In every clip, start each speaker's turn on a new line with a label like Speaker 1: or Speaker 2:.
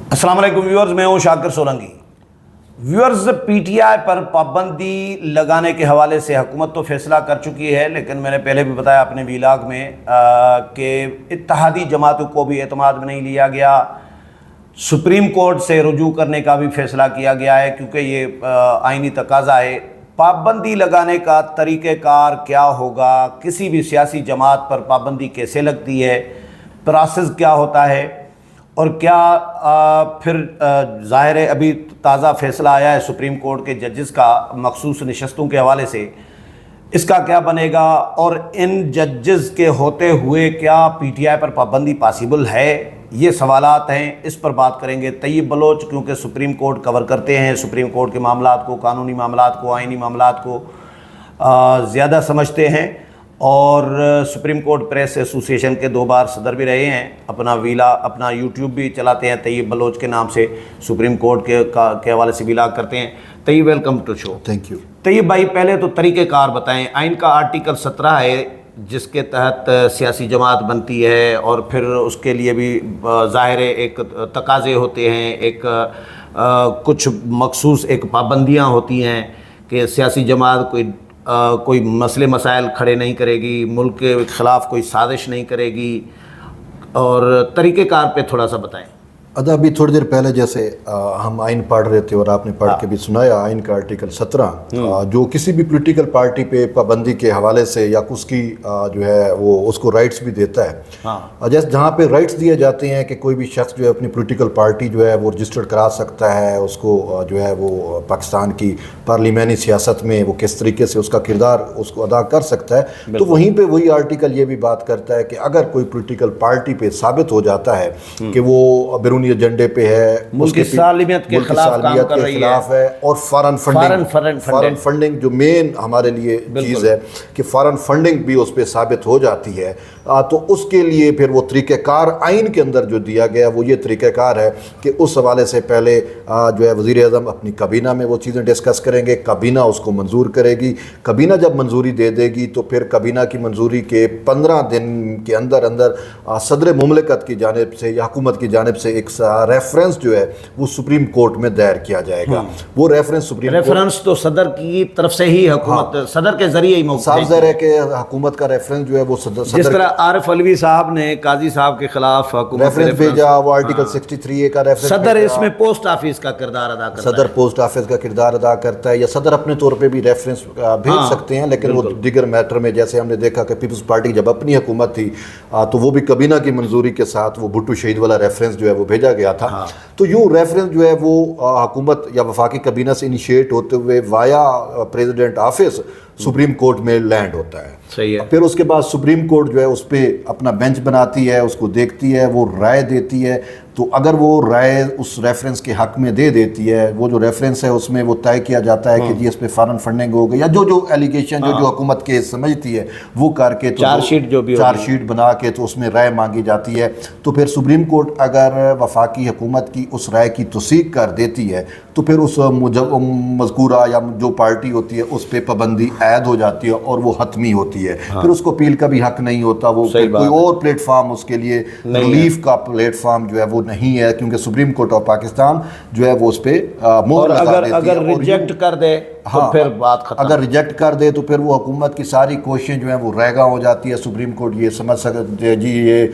Speaker 1: अस्सलाम वालेकुम व्यूअर्स, मैं हूं शाकिर सोलंकी। व्यूअर्स, पीटीआई पर पाबंदी लगाने के हवाले से हुकूमत तो फैसला कर चुकी है, लेकिन मैंने पहले भी बताया अपने व्लॉग में कि इत्तेहादी जमातों को भी एतमाद में नहीं लिया गया। सुप्रीम कोर्ट से रुजू करने का भी फैसला किया गया है, क्योंकि ये आइनी तकाजा है। पाबंदी लगाने का तरीक़ेकार क्या होगा, किसी भी सियासी जमात पर पाबंदी कैसे लगती है, प्रोसेस क्या होता है, और क्या फिर ज़ाहिर है अभी ताज़ा फ़ैसला आया है सुप्रीम कोर्ट के जजेस का मखसूस नशस्तों के हवाले से, इसका क्या बनेगा, और इन जजेस के होते हुए क्या पीटीआई पर पाबंदी पॉसिबल है, ये सवालात हैं। इस पर बात करेंगे। तैयब बलोच क्योंकि सुप्रीम कोर्ट कवर करते हैं, सुप्रीम कोर्ट के मामलात को, कानूनी मामलात को, आइनी मामलात को ज़्यादा समझते हैं, और सुप्रीम कोर्ट प्रेस एसोसिएशन के 2 बार सदर भी रहे हैं। अपना यूट्यूब भी चलाते हैं तैयब बलोच के नाम से, सुप्रीम कोर्ट के हवाले से व्लॉग करते हैं। Tayyab, welcome to show.
Speaker 2: Thank you.
Speaker 1: Tayyab भाई, पहले तो तरीक़ेकार बताएं। आइन का आर्टिकल 17 है जिसके तहत सियासी जमात बनती है, और फिर उसके लिए भी ज़ाहिर एक तकाज़े होते हैं, एक कुछ मखसूस एक पाबंदियाँ होती हैं कि सियासी जमात कोई मसले मसाइल खड़े नहीं करेगी, मुल्क के ख़िलाफ़ कोई साजिश नहीं करेगी, और तरीक़ेकार पे थोड़ा सा बताएं।
Speaker 2: अभी थोड़ी देर पहले जैसे हम आइन पढ़ रहे थे और आपने पढ़ के भी सुनाया, आइन का आर्टिकल 17 जो किसी भी पॉलिटिकल पार्टी पे पाबंदी के हवाले से या उसकी जो है वो उसको राइट्स भी देता है। जैसे जहाँ पे राइट्स दिए जाते हैं कि कोई भी शख्स जो है अपनी पॉलिटिकल पार्टी जो है वो रजिस्टर्ड करा सकता है, उसको जो है वो पाकिस्तान की पार्लिमानी सियासत में वो किस तरीके से उसका किरदार उसको अदा कर सकता है। तो वहीं पर वही आर्टिकल ये भी बात करता है कि अगर कोई पॉलिटिकल पार्टी पे साबित हो जाता है कि वो बैरूनी एजेंडे पे है,
Speaker 1: मुल्क की सालिमियत के खिलाफ
Speaker 2: है, और फॉरेन फंडिंग जो मेन हमारे लिए चीज़ है कि फॉरेन फंडिंग भी उस पर साबित हो जाती है, तो उसके लिए फिर वो तरीक़ेकार आइन के अंदर जो दिया गया वो ये तरीक़ेकार है कि उस हवाले से पहले जो है वज़ीर आज़म अपनी कबीना में वो चीज़ें डिस्कस करेंगे, कबीना उसको मंजूर करेगी, कबीना जब मंजूरी दे देगी तो फिर कबीना की मंजूरी के 15 दिन के अंदर अंदर सदर मुमलिकत की जानिब से या हुकूमत की जानिब से एक रेफरेंस जो है वो सुप्रीम कोर्ट में दायर किया जाएगा। वो रेफरेंस
Speaker 1: तो सदर की तरफ से ही हुकूमत, सदर के जरिए ही
Speaker 2: साफ ज़ाहिर है कि हुकूमत का रेफरेंस जो है वो
Speaker 1: जिस तरह आरिफ अलवी साहब ने काजी साहब के खिलाफ
Speaker 2: रेफरेंस भेजा, वो आर्टिकल 63A का रेफरेंस,
Speaker 1: सदर इसमें पोस्ट ऑफिस का किरदार अदा करता है,
Speaker 2: सदर पोस्ट ऑफिस का किरदार अदा करता है, या सदर अपने तौर पे भी रेफरेंस भेज सकते हैं, लेकिन वो दिगर मैटर में जैसे हमने देखा कि पीपल्स पार्टी जब अपनी हुकूमत थी तो वो भी कबीना की मंजूरी के साथ वो भुट्टो शहीद वाला रेफरेंस जो है वो भेजा गया था। तो यूँ रेफरेंस जो है वो हुकूमत या वफाकी कबीना से इनिशिएट होते हुए via president office supreme court में लैंड होता है।
Speaker 1: सही है।
Speaker 2: फिर उसके बाद सुप्रीम कोर्ट जो है उस पर अपना बेंच बनाती है, उसको देखती है, वो राय देती है। तो अगर वो राय उस रेफरेंस के हक में दे देती है, वो जो रेफरेंस है उसमें वो तय किया जाता है कि जी इस पे फॉरेन फंडिंग हो गई, या जो एलिगेशन जो हुकूमत के समझती है वो करके तो चार्जशीट बना के तो उसमें राय मांगी जाती है। तो फिर सुप्रीम कोर्ट अगर वफाकी हुकूमत की उस राय की तौसीक कर देती है तो फिर उस मज़कूरा या जो पार्टी होती है उस पर पाबंदी ऐद हो जाती है और वो हतमी होती है। फिर उसको अपील का भी हक नहीं होता, वो कोई और प्लेटफार्म उसके लिए रिलीफ का प्लेटफार्म जो है वो नहीं है, क्योंकि सुप्रीम कोर्ट ऑफ पाकिस्तान जो है वो उस पर मोहर लगा देती है।
Speaker 1: अगर रिजेक्ट कर दे तो फिर बात खत्म।
Speaker 2: अगर रिजेक्ट कर दे तो फिर वो हुकूमत की सारी कोशिशें जो है वो रैगा हो जाती है। सुप्रीम कोर्ट ये समझ सकते जी ये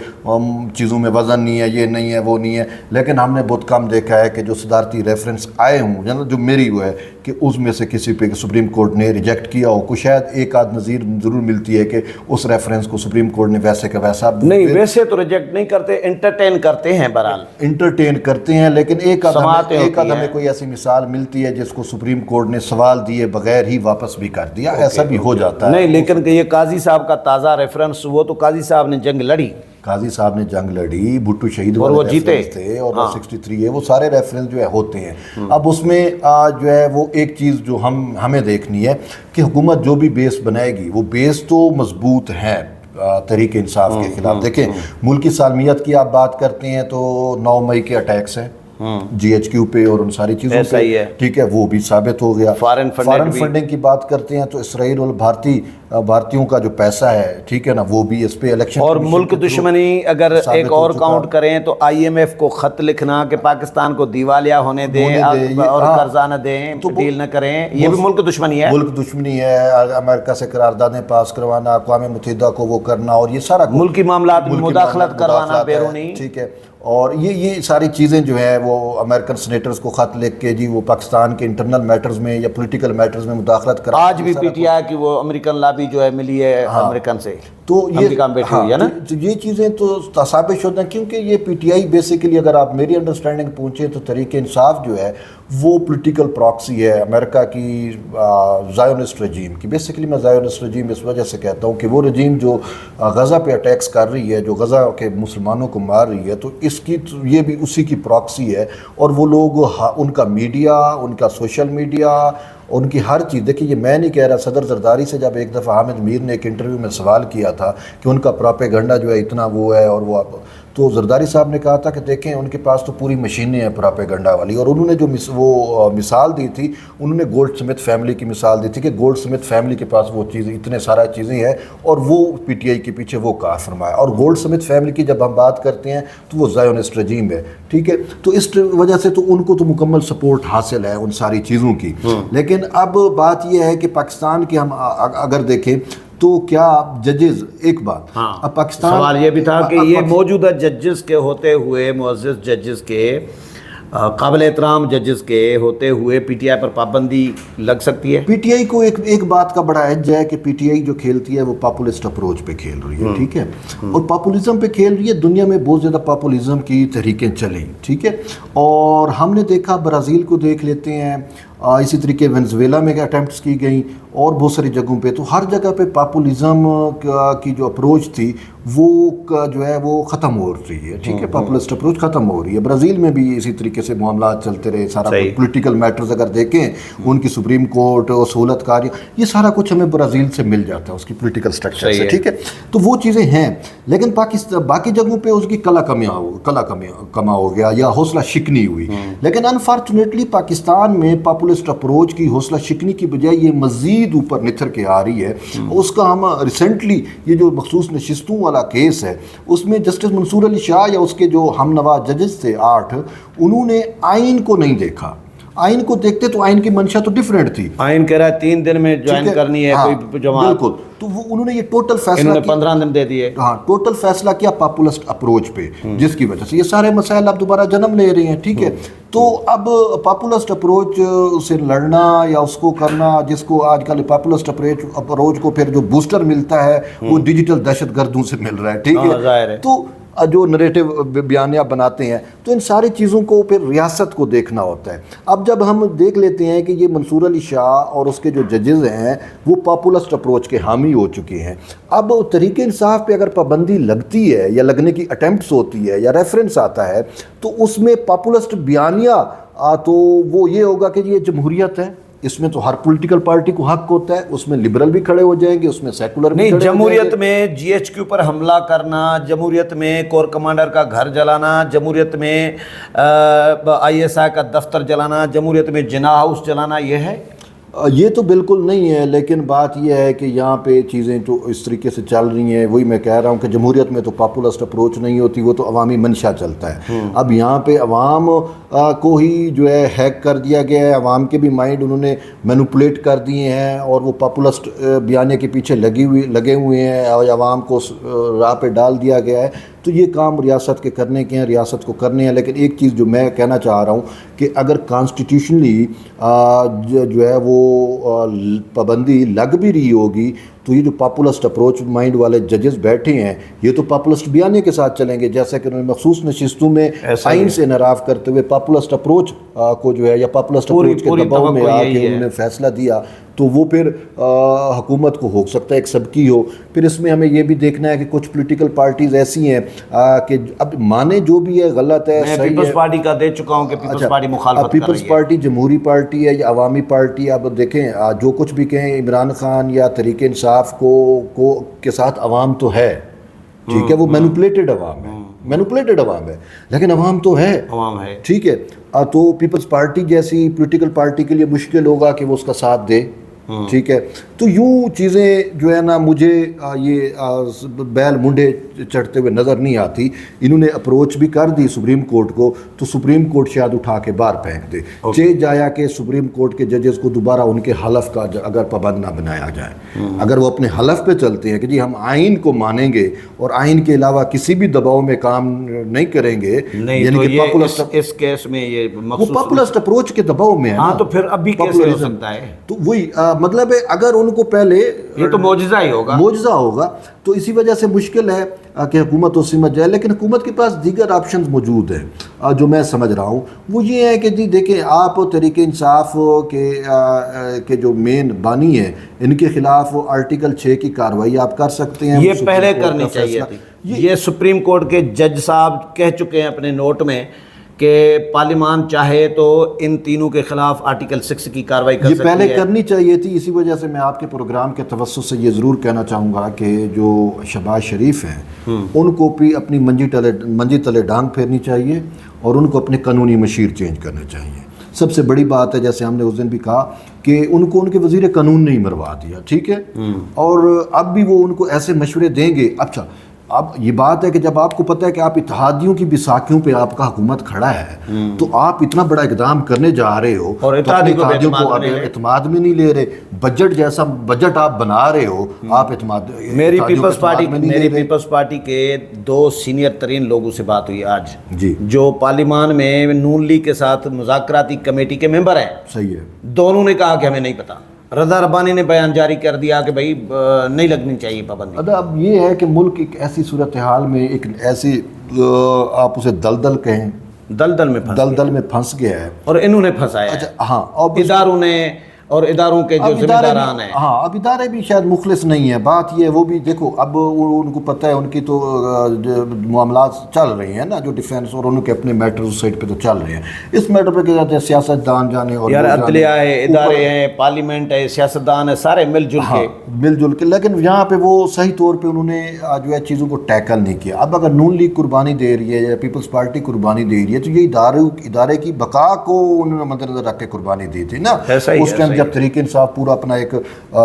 Speaker 2: चीज़ों में वज़न नहीं है, ये नहीं है, वो नहीं है। लेकिन हमने बहुत कम देखा है कि जो सदारती रेफरेंस आए हों, जो मेरी हुआ है कि उसमें से किसी पे सुप्रीम कोर्ट ने रिजेक्ट किया हो। कुछ शायद एक आध नज़ीर ज़रूर मिलती है कि उस रेफरेंस को सुप्रीम कोर्ट ने वैसे का वैसा नहीं,
Speaker 1: वैसे तो रिजेक्ट नहीं करते, एंटरटेन करते हैं, बहरहाल
Speaker 2: इंटरटेन करते हैं। लेकिन एक आध हमें कोई ऐसी मिसाल मिलती है जिसको सुप्रीम कोर्ट ने सवाल दिए बगैर ही वापस भी कर दिया, ऐसा भी हो जाता है।
Speaker 1: नहीं, लेकिन ये काजी साहब का ताज़ा रेफरेंस, वो तो काजी साहब ने जंग लड़ी,
Speaker 2: काजी साहब ने जंग लड़ी, भुट्टो शहीद
Speaker 1: और वो जीते
Speaker 2: थे, और 63 है, वो सारे रेफरेंस जो है होते हैं। अब उसमें जो है वो एक चीज़ जो हमें देखनी है कि हुकूमत जो भी बेस बनाएगी वो बेस तो मजबूत है तहरीक इंसाफ के खिलाफ। देखें, मुल्क की सालमियत की आप बात करते हैं तो 9 मई के अटैक्स हैं, GHQ पे और उन सारी चीज़ों
Speaker 1: ऐसा ही है।
Speaker 2: पे, ठीक है, वो भी साबित हो गया।
Speaker 1: फॉरेन
Speaker 2: फंडिंग की बात करते हैं तो इसराइल और भारतीयों का जो पैसा है, ठीक है ना, वो भी इस पे इलेक्शन
Speaker 1: और मुल्क दुश्मनी अगर एक और काउंट करें तो IMF को खत लिखना कि पाकिस्तान को दिवालिया होने दें और कर्जा न दें, डील न करें, ये भी मुल्क दुश्मनी है।
Speaker 2: मुल्क दुश्मनी है। अमेरिका से करारदादें पास करवाना, अक़वाम मुत्तहिदा को वो करना, और ये सारा
Speaker 1: मुल्की मामलात में मुदाखलत करवाना बैरूनी,
Speaker 2: ठीक है। और ये सारी चीज़ें जो है वो अमेरिकन सेनेटर्स को ख़त लिख के जी वो पाकिस्तान के इंटरनल मैटर्स में या पॉलिटिकल मैटर्स में मुदाखलत कर,
Speaker 1: आज भी PTI की वो अमेरिकन लॉबी जो है मिली है अमेरिकन से,
Speaker 2: तो ये
Speaker 1: है ना,
Speaker 2: तो ये चीज़ें तो साबित होते हैं, क्योंकि ये PTI बेसिकली अगर आप मेरी अंडरस्टैंडिंग पूछें तो तहरीक इंसाफ जो है वो पॉलिटिकल प्रॉक्सी है अमेरिका की ज़ायोनिस्ट रजीम की। बेसिकली मैं ज़ायोनिस्ट रजीम इस वजह से कहता हूँ कि वो रजीम जो गज़ा पे अटैक्स कर रही है, जो गज़ा के मुसलमानों को मार रही है, तो इसकी ये भी उसी की प्रॉक्सी है। और वो लोग उनका मीडिया, उनका सोशल मीडिया, उनकी हर चीज़, देखिए ये मैं नहीं कह रहा, सदर जरदारी से जब एक दफ़ा हामिद मीर ने एक इंटरव्यू में सवाल किया था कि उनका प्रोपेगेंडा जो है इतना वो है, और वो तो जरदारी साहब ने कहा था कि देखें उनके पास तो पूरी मशीनें हैं प्रोपेगेंडा वाली। और उन्होंने जो मिसाल दी थी, उन्होंने गोल्ड स्मिथ फैमिली की मिसाल दी थी कि गोल्ड स्मिथ फैमिली के पास वो चीज़ इतने सारा चीज़ें हैं और वो PTI के पीछे वो कार फरमाया। और गोल्ड स्मिथ फैमिली की जब हम बात करते हैं तो वो ज़ायोनिस्ट रजीम है, ठीक है। तो इस वजह से तो उनको तो मुकम्मल सपोर्ट हासिल है उन सारी चीज़ों की। लेकिन अब बात यह है कि पाकिस्तान की हम अगर देखें तो क्या जजेस, एक बात, अब पाकिस्तान,
Speaker 1: सवाल ये भी था कि ये मौजूदा जजेस के होते हुए, मुअज़्ज़ज़ जजेस के, काबिल एहतराम जजेस के होते हुए PTI पर पाबंदी लग सकती है।
Speaker 2: PTI को एक बात का बड़ा एज है कि PTI जो खेलती है वो पॉपुलिस्ट अप्रोच पे खेल रही है, ठीक है, और पॉपुलिज्म पे खेल रही है। दुनिया में बहुत ज़्यादा पॉपुलिज्म की तहरीकें चली, ठीक है, और हमने देखा, ब्राज़ील को देख लेते हैं, इसी तरीके वेनेज़ुएला में अटैम्प्ट्स की गई और बहुत सारी जगहों पे, तो हर जगह पे पॉपुलिज्म की जो अप्रोच थी वो जो है वो ख़त्म हो रही है, ठीक है, पॉपुलिस्ट अप्रोच ख़त्म हो रही है। ब्राज़ील में भी इसी तरीके से मामला चलते रहे, सारा पॉलिटिकल मैटर्स अगर देखें, उनकी सुप्रीम कोर्ट और सहूलतकारी, ये सारा कुछ हमें ब्राज़ील से मिल जाता है, उसकी पॉलिटिकल स्ट्रक्चर से, ठीक है। तो वो चीज़ें हैं, लेकिन पाकिस्तान बाकी जगहों पे उसकी कला कमा हो गया या हौसला शिकनी हुई। लेकिन अनफॉर्चुनेटली पाकिस्तान में पॉपुलिस्ट अप्रोच की हौसला शिकनी की बजाय ये मज़ीद ऊपर निथर के आ रही है। उसका हम रिसेंटली ये जो मखसूस नशिस्तों वाला केस है, उसमें जस्टिस मंसूर अली शाह या उसके जो हमनवा जजेस थे 8, उन्होंने आइन को नहीं देखा। आइन को देखते तो आइन की मंशा तो डिफरेंट थी।
Speaker 1: आइन कह रहा है 3 दिन में ज्वाइन करनी है कोई जमात, बिल्कुल,
Speaker 2: तो वो उन्होंने ये टोटल फैसला,
Speaker 1: इन्होंने 15 दिन दे दिए,
Speaker 2: हाँ, टोटल फैसला किया पॉपुलिस्ट अप्रोच पे, जिसकी वजह से ये सारे मसाइल अब दोबारा जन्म ले रहे हैं, ठीक है। तो अब पॉपुलिस्ट अप्रोच से लड़ना या उसको करना, जिसको आजकल पॉपुलिस्ट अप्रोच को फिर जो बूस्टर मिलता है वो डिजिटल दहशतगर्दों से मिल रहा है, ठीक है। तो जो नरेटिव बयानिया बनाते हैं, तो इन सारी चीज़ों को फिर रियासत को देखना होता है। अब जब हम देख लेते हैं कि ये मंसूर अली शाह और उसके जो जजेस हैं वो पॉपुलिस्ट अप्रोच के हामी हो चुके हैं, अब तहरीक इंसाफ पे अगर पाबंदी लगती है या लगने की अटेम्प्ट्स होती है या रेफरेंस आता है, तो उसमें पॉपुलिस्ट बयानिया तो वो ये होगा कि ये जमहूरियत है, इसमें तो हर पॉलिटिकल पार्टी को हक होता है, उसमें लिबरल भी खड़े हो जाएंगे, उसमें सेकुलर भी
Speaker 1: नहीं,
Speaker 2: खड़े
Speaker 1: जमहूरियत में GHQ पर हमला करना, जमहूरियत में कोर कमांडर का घर जलाना, जमहूरियत में ISI का दफ्तर जलाना, जमहूरियत में जिना हाउस जलाना, ये है?
Speaker 2: ये तो बिल्कुल नहीं है, लेकिन बात यह है कि यहाँ पे चीज़ें तो इस तरीके से चल रही हैं। वही मैं कह रहा हूँ कि जमहूरियत में तो पॉपुलिस्ट अप्रोच नहीं होती, वो तो अवामी मंशा चलता है। अब यहाँ पे अवाम को ही जो है हैक कर दिया गया है, अवाम के भी माइंड उन्होंने मैनिपुलेट कर दिए हैं और वो पॉपुलिस्ट बयाने के पीछे लगे हुए हैं और अवाम को राह पे डाल दिया गया है। तो ये काम रियासत के करने के हैं, रियासत को करने हैं। लेकिन एक चीज़ जो मैं कहना चाह रहा हूँ कि अगर कॉन्स्टिट्यूशनली जो है वो पाबंदी लग भी रही होगी, तो ये जो पॉपुलिस्ट अप्रोच माइंड वाले जजेस बैठे हैं, ये तो पॉपुलिस्ट बयाने के साथ चलेंगे, जैसा कि उन्होंने मखसूस नशिस्तों में आइन से इनराफ करते हुए पॉपुलिस्ट अप्रोच को जो है या पॉपुलिस्ट अप्रोच के दबाव में आके उन्होंने फैसला दिया, तो वो फिर हुकूमत को हो सकता है एक सबकी हो। फिर इसमें हमें ये भी देखना है कि कुछ पॉलिटिकल पार्टीज ऐसी हैं कि अब माने जो भी है गलत है,
Speaker 1: मैं पीपल्स पार्टी का दे चुका हूँ कि पीपल्स पार्टी मुखालफत कर रही है।
Speaker 2: पीपल्स पार्टी जमहूरी पार्टी है या अवामी पार्टी, अब देखें जो कुछ भी कहें, इमरान खान या तहरीक इंसाफ को के साथ अवाम तो है, ठीक है, वो मैनिपुलेटेड अवाम है, مینوپولیٹڈ عوام ہے، لیکن عوام تو ہے،
Speaker 1: عوام ہے،
Speaker 2: ٹھیک ہے. تو پیپلز پارٹی جیسی پولیٹیکل پارٹی کے لیے مشکل ہوگا کہ وہ اس کا ساتھ دے، ٹھیک ہے. تو یوں چیزیں جو ہے نا مجھے یہ بیل منڈے چڑھتے ہوئے نظر نہیں آتی. انہوں نے اپروچ بھی کر دی سپریم کورٹ کو، تو سپریم کورٹ شاید اٹھا کے باہر پھینک دے. چیز جایا کہ سپریم کورٹ کے ججز کو دوبارہ ان کے حلف کا اگر پابند نہ بنایا جائے، اگر وہ اپنے حلف پہ چلتے ہیں کہ جی ہم آئین کو مانیں گے اور آئین کے علاوہ کسی بھی دباؤ میں کام نہیں کریں گے،
Speaker 1: یعنی کہ اس کیس میں یہ
Speaker 2: وہ پاپولسٹ اپروچ کے دباؤ میں ہے.
Speaker 1: ہاں تو پھر اب بھی کیسے ہو سکتا ہے؟
Speaker 2: تو وہی مطلب ہے اگر ان کو پہلے
Speaker 1: یہ تو معجزہ ہی ہوگا،
Speaker 2: معجزہ ہوگا. تو اسی وجہ سے مشکل ہے کہ حکومت اس سمجھ جائے. لیکن حکومت کے پاس دیگر آپشنز موجود ہیں جو میں سمجھ رہا ہوں. وہ یہ ہے کہ جی دیکھیں آپ تحریک انصاف کے جو مین بانی ہیں ان کے خلاف آرٹیکل 6 کی کارروائی آپ کر سکتے ہیں.
Speaker 1: یہ پہلے کرنی چاہیے تھی. یہ سپریم کورٹ کے جج صاحب کہہ چکے ہیں اپنے نوٹ میں کہ پارلیمان چاہے تو ان تینوں کے خلاف آرٹیکل 6 کی کارروائی کر سکتی ہے.
Speaker 2: یہ پہلے کرنی چاہیے تھی. اسی وجہ سے میں آپ کے پروگرام کے توسط سے یہ ضرور کہنا چاہوں گا کہ جو شہباز شریف ہیں ان کو بھی اپنی منجی تلے ڈانگ پھیرنی چاہیے اور ان کو اپنے قانونی مشیر چینج کرنا چاہیے. سب سے بڑی بات ہے جیسے ہم نے اس دن بھی کہا کہ ان کو ان کے وزیر قانون نہیں مروا دیا، ٹھیک ہے. اور اب بھی وہ ان کو ایسے مشورے دیں گے. اچھا اب یہ بات ہے کہ جب آپ کو پتہ ہے کہ آپ اتحادیوں کی بیساکھیوں پہ آپ کا حکومت کھڑا ہے تو آپ اتنا بڑا اقدام کرنے جا رہے ہو
Speaker 1: اور
Speaker 2: اتحادیوں کو اعتماد میں نہیں لے رہے. بجٹ جیسا بجٹ آپ بنا رہے ہو، آپ اعتماد.
Speaker 1: میری پیپلز پارٹی کے 2 سینئر ترین لوگوں سے بات ہوئی آج
Speaker 2: جی،
Speaker 1: جو پارلیمان میں نون لیگ کے ساتھ مذاکراتی کمیٹی کے ممبر ہیں.
Speaker 2: صحیح ہے.
Speaker 1: دونوں نے کہا کہ ہمیں نہیں پتا. رضا ربانی نے بیان جاری کر دیا کہ بھائی نہیں لگنی چاہیے پابندی.
Speaker 2: اب یہ ہے کہ ملک ایک ایسی صورتحال میں ایک ایسی آپ اسے دلدل کہیں، دلدل میں پھنس گیا ہے
Speaker 1: اور انہوں نے پھنسایا.
Speaker 2: اچھا ہاں،
Speaker 1: اداروں نے اور اداروں کے جو ذمہ داران ہیں،
Speaker 2: ہاں اب ادارے بھی شاید مخلص نہیں ہیں. بات یہ ہے وہ بھی دیکھو اب ان کو پتہ ہے ان کی تو معاملات چل رہے ہیں نا جو ڈیفینس اور ان کے اپنے میٹر سائٹ پہ تو چل رہے ہیں. اس میٹر پہ کیا جاتے ہیں سیاست دان جانے اور
Speaker 1: یار عدلیہ ہے، ادارے ہیں، پارلیمنٹ ہے، سیاست دان ہے، سارے مل جل کے.
Speaker 2: لیکن یہاں پہ وہ صحیح طور پہ انہوں نے جو ہے چیزوں کو ٹیکل نہیں کیا. اب اگر نون لیگ قربانی دے رہی ہے یا پیپلز پارٹی قربانی دے رہی ہے تو یہ ادارے کی بقا کو انہوں نے مد نظر رکھ کے قربانی دی تھی نا. اس ٹائم جب تحریک انصاف پورا اپنا ایک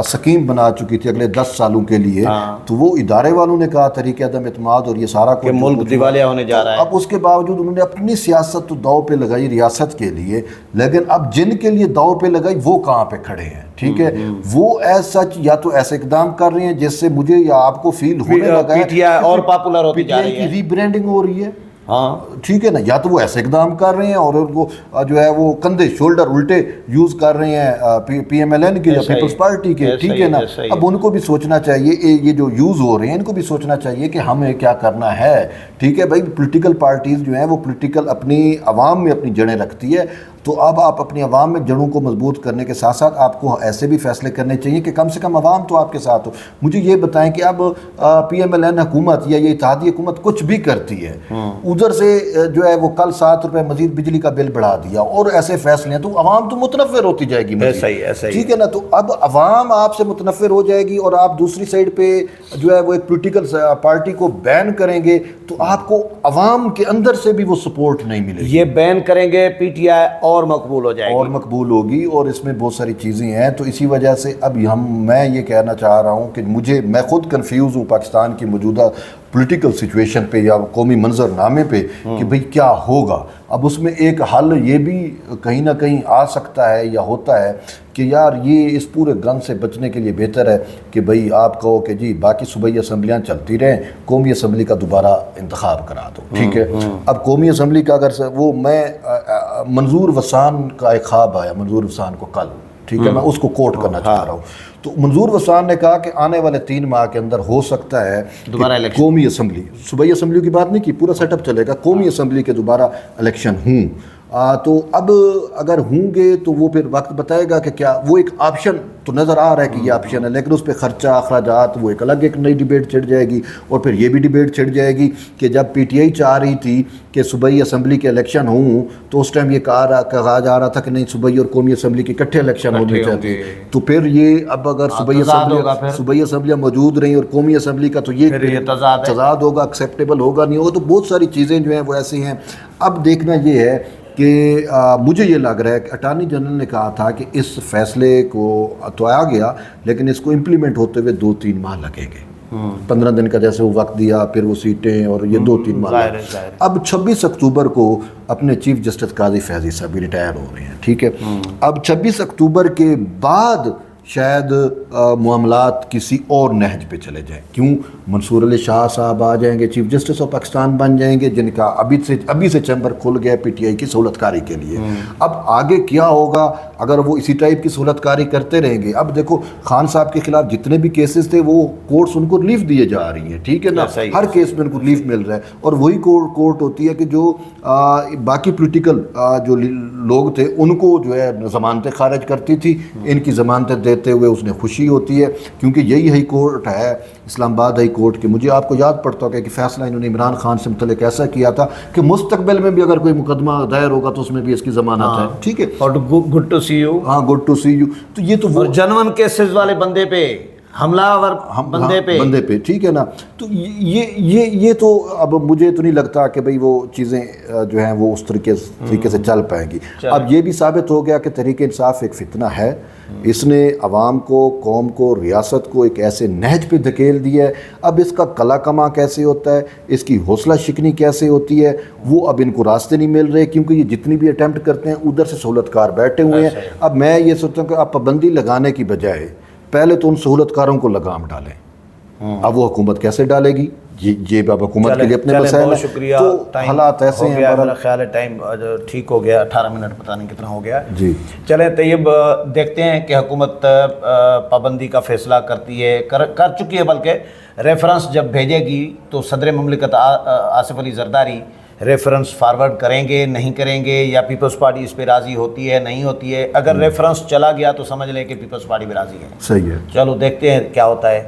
Speaker 2: سکیم بنا چکی تھی اگلے 10 سالوں کے لیے، تو وہ ادارے والوں نے کہا تحریک عدم اعتماد اور یہ سارا
Speaker 1: کہ ملک دیوالیہ ہونے جا رہا ہے.
Speaker 2: اب اس کے باوجود انہوں نے اپنی سیاست تو داؤ پہ لگائی ریاست کے لیے، لیکن اب جن کے لیے داؤ پہ لگائی وہ کہاں پہ کھڑے ہیں، ٹھیک ہے. وہ ایز سچ یا تو ایسے اقدام کر رہے ہیں جس سے مجھے یا آپ کو فیل ہونے لگا ہے
Speaker 1: پی ٹی آئی اور پاپولر ہوتی جا رہی ہے،
Speaker 2: ری برانڈنگ ہو رہی ہے.
Speaker 1: ہاں
Speaker 2: ٹھیک ہے نا. یا تو وہ ایسے اقدام کر رہے ہیں اور ان کو جو ہے وہ کندھے شولڈر الٹے یوز کر رہے ہیں پی ایم ایل این کے یا پیپلز پارٹی کے، ٹھیک ہے نا. اب ان کو بھی سوچنا چاہیے یہ جو یوز ہو رہے ہیں ان کو بھی سوچنا چاہیے کہ ہمیں کیا کرنا ہے. ٹھیک ہے بھائی، پولیٹیکل پارٹیز جو ہیں وہ پولیٹیکل اپنی عوام میں اپنی جڑیں رکھتی ہے. تو اب آپ اپنی عوام میں جڑوں کو مضبوط کرنے کے ساتھ ساتھ آپ کو ایسے بھی فیصلے کرنے چاہیے کہ کم سے کم عوام تو آپ کے ساتھ ہو. مجھے یہ بتائیں کہ اب پی ایم ایل این حکومت یا یہ اتحادی حکومت کچھ بھی کرتی ہے، ادھر سے جو ہے وہ کل 7 روپے مزید بجلی کا بل بڑھا دیا اور ایسے فیصلے ہیں تو عوام تو متنفر ہوتی جائے گی. ٹھیک ہے نا. تو اب عوام آپ سے متنفر ہو جائے گی اور آپ دوسری سائڈ پہ جو ہے وہ ایک پولیٹیکل پارٹی کو بین کریں گے تو آپ کو عوام کے اندر سے بھی وہ سپورٹ نہیں ملے گی.
Speaker 1: یہ بین کریں گے پی ٹی آئی اور مقبول ہو جائے گی،
Speaker 2: اور مقبول ہوگی. اور اس میں بہت ساری چیزیں ہیں. تو اسی وجہ سے اب میں یہ کہنا چاہ رہا ہوں کہ میں خود کنفیوز ہوں پاکستان کی موجودہ پولیٹیکل سچویشن پہ یا قومی منظر نامے پہ کہ بھئی کیا ہوگا. اب اس میں ایک حل یہ بھی کہیں نہ کہیں آ سکتا ہے یا ہوتا ہے کہ یار یہ اس پورے گن سے بچنے کے لیے بہتر ہے کہ بھئی آپ کہو کہ جی باقی صوبائی اسمبلیاں چلتی رہیں، قومی اسمبلی کا دوبارہ انتخاب کرا دو. ٹھیک ہے. اب قومی اسمبلی کا اگر وہ میں منظور وسان کا ایک خواب آیا منظور وسان کو کل، ٹھیک ہے، میں اس کو کوٹ کرنا چاہ رہا ہوں. تو منظور وسان نے کہا کہ آنے والے 3 ماہ کے اندر ہو سکتا ہے قومی اسمبلی، صوبائی اسمبلیوں کی بات نہیں کی، پورا سیٹ اپ چلے گا، قومی اسمبلی کے دوبارہ الیکشن ہوں. تو اب اگر ہوں گے تو وہ پھر وقت بتائے گا کہ کیا وہ ایک آپشن تو نظر آ رہا ہے کہ یہ آپشن ہے، لیکن اس پہ خرچہ اخراجات وہ ایک الگ ایک نئی ڈیبیٹ چھڑ جائے گی. اور پھر یہ بھی ڈیبیٹ چھڑ جائے گی کہ جب پی ٹی آئی چاہ رہی تھی کہ صوبائی اسمبلی کے الیکشن ہوں تو اس ٹائم یہ کہا جا رہا تھا کہ نہیں صوبائی اور قومی اسمبلی کے اکٹھے الیکشن ہونے چاہتے ہیں. تو پھر یہ اب اگر صوبائی اسمبلیاں موجود رہیں اور قومی اسمبلی کا تو یہ تضاد ہوگا، ایکسیپٹیبل ہوگا نہیں ہوگا. تو بہت ساری چیزیں جو ہیں وہ ایسی ہیں. اب دیکھنا یہ ہے کہ مجھے یہ لگ رہا ہے کہ اٹارنی جنرل نے کہا تھا کہ اس فیصلے کو تو آ گیا لیکن اس کو امپلیمنٹ ہوتے ہوئے 2-3 ماہ لگیں گے. 15 دن کا جیسے وہ وقت دیا، پھر وہ سیٹیں اور یہ 2-3 ماہ لگے. اب 26 اکتوبر کو اپنے چیف جسٹس قاضی فیضی صاحب بھی ریٹائر ہو رہے ہیں، ٹھیک ہے. اب 26 اکتوبر کے بعد شاید معاملات کسی اور نہج پہ چلے جائیں. کیوں؟ منصور علی شاہ صاحب آ جائیں گے، چیف جسٹس آف پاکستان بن جائیں گے، جن کا ابھی سے چیمبر کھل گیا پی ٹی آئی کی سہولت کاری کے لیے. اب آگے کیا ہوگا اگر وہ اسی ٹائپ کی سہولت کاری کرتے رہیں گے؟ اب دیکھو خان صاحب کے خلاف جتنے بھی کیسز تھے وہ کورٹس ان کو ریلیف دیے جا رہی ہیں، ٹھیک ہے نا، ہر کیس میں ان کو ریلیف مل رہا ہے. اور وہی کورٹ ہوتی ہے کہ جو باقی پولیٹیکل جو لوگ تھے ان کو جو ہے ضمانتیں خارج کرتی تھی. ان کی ضمانتیں دیتے ہوئے اس نے خوشی ہوتی ہے کیونکہ یہی ہائی کورٹ ہے اسلام آباد ہائی کورٹ کے. مجھے آپ کو یاد پڑتا ہوگا کہ فیصلہ انہوں نے عمران خان سے متعلق ایسا کیا تھا کہ مستقبل میں بھی اگر کوئی مقدمہ دائر ہوگا تو اس میں بھی اس کی ضمانت ہے، ٹھیک ہے.
Speaker 1: اور گڈ ٹو سی یو.
Speaker 2: ہاں گڈ ٹو سی یو. تو یہ تو وہ
Speaker 1: جنون کیسز والے بندے پہ حملہ آور بندے پہ
Speaker 2: ٹھیک ہے نا. تو یہ تو اب مجھے تو نہیں لگتا کہ بھئی وہ چیزیں جو ہیں وہ اس طریقے سے چل پائیں گی. اب یہ بھی ثابت ہو گیا کہ تحریک انصاف ایک فتنہ ہے. اس نے عوام کو، قوم کو، ریاست کو ایک ایسے نہج پہ دھکیل دیا ہے. اب اس کا کلا کما کیسے ہوتا ہے، اس کی حوصلہ شکنی کیسے ہوتی ہے، وہ اب ان کو راستے نہیں مل رہے کیونکہ یہ جتنی بھی اٹیمپٹ کرتے ہیں ادھر سے سہولت کار بیٹھے ہوئے ہیں. اب میں یہ سوچتا ہوں کہ آپ پابندی لگانے کی بجائے پہلے تو ان سہولت کاروں کو لگام ڈالیں. اب وہ حکومت کیسے ڈالے گی؟ یہ اب حکومت کے لیے اپنے مسائل ہیں. تو حالات ایسے ہیں.
Speaker 1: میرا خیال ہے ٹائم ٹھیک ہو گیا، 18 منٹ پتہ نہیں کتنا ہو گیا.
Speaker 2: جی
Speaker 1: چلیں طیب، دیکھتے ہیں کہ حکومت پابندی کا فیصلہ کرتی ہے، کر چکی ہے. بلکہ ریفرنس جب بھیجے گی تو صدر مملکت آصف علی زرداری ریفرنس فارورڈ کریں گے نہیں کریں گے، یا پیپلز پارٹی اس پہ راضی ہوتی ہے نہیں ہوتی ہے. اگر ریفرنس چلا گیا تو سمجھ لیں کہ پیپلز پارٹی بھی راضی ہے.
Speaker 2: صحیح ہے.
Speaker 1: چلو دیکھتے ہیں کیا ہوتا ہے.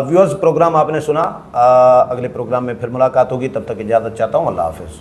Speaker 1: ویورز، پروگرام آپ نے سنا، اگلے پروگرام میں پھر ملاقات ہوگی. تب تک اجازت چاہتا ہوں. اللہ حافظ.